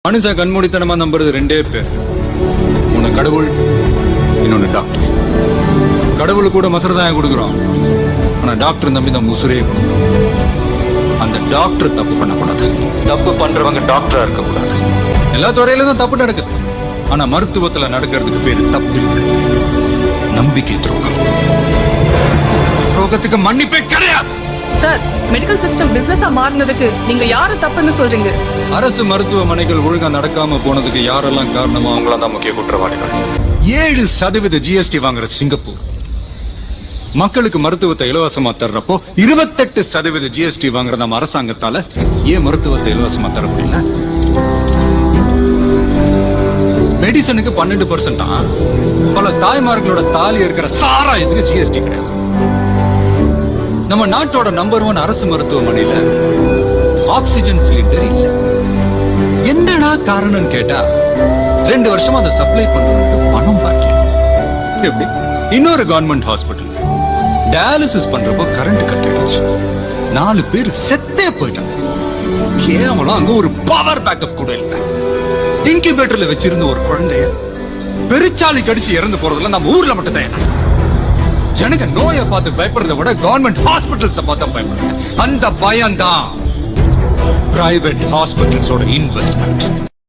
மனுஷன் கண்மூடித்தனமா நம்புறது ரெண்டே பேர். ஒன்னு கடவுள், இன்னொன்னு டாக்டர். கடவுள் கூட மசரதாயம் கொடுக்குறோம், ஆனா டாக்டர் நம்பி நம்ம உசுரே கொடுக்கும். அந்த டாக்டர் தப்பு பண்ணக்கூடாது, தப்பு பண்றவங்க டாக்டரா இருக்கக்கூடாது. எல்லா துறையிலும் தான் தப்பு நடக்குது, ஆனா மருத்துவத்துல நடக்கிறதுக்கு பேரு தப்பு இல்லை, நம்பிக்கை துரோகம். துரோகத்துக்கு மன்னிப்பே கிடையாது. சார், மெடிக்கல் சிஸ்டம் பிசினஸா மாறினதுக்கு நீங்க யாரு தப்புன்னு சொல்றீங்க? அரசு மருத்துவமனைகள் ஒழுங்கா நடக்காம போனதுக்கு யாரெல்லாம் காரணமோ அவங்களா தான் முக்கிய குற்றவாளிகள். 7% GST வாங்குற சிங்கப்பூர் மக்களுக்கு மருத்துவத்தை இலவசமா தர்றப்போ 28% GST வாங்குற நம்ம அரசாங்கத்தால ஏன் மருத்துவத்தை இலவசமா தர முடியல? மெடிசனுக்கு 12% தான். பல தாய்மார்களோட தாலி இருக்கிற சாராயத்துக்கு GST கிடையாது. நம்ம நாட்டோட நம்பர் 1 அரசு மருத்துவமனையில ஆக்சிஜன் சிலிண்டர் இல்ல. என்னடா காரணம் கேட்டா 2 வருஷமா அதை சப்ளை பண்றதுக்கு பணம் பாக்கி. எப்படி? இன்னொரு கவர்மெண்ட் ஹாஸ்பிட்டல் டயாலிசிஸ் பண்றப்போ கரண்ட் கட் ஆயிடுச்சு, 4 பேர் செத்தே போயிட்டாங்க. கேவலம் அங்க ஒரு பவர் பேக்கப் கூட இல்ல. இன்குபேட்டர்ல வச்சிருந்த ஒரு குழந்தைய பெருச்சாலி கடிச்சு இறந்து போறதுல நம்ம ஊர்ல மட்டும் தான். ஜனங்க நோயை பார்த்து பயப்படுறத விட கவர்மெண்ட் ஹாஸ்பிட்டல்ஸ் பார்த்து பயப்படுறாங்க. அந்த பயம் தான் பிரைவேட் ஹாஸ்பிட்டல்ஸோட இன்வெஸ்ட்மெண்ட்.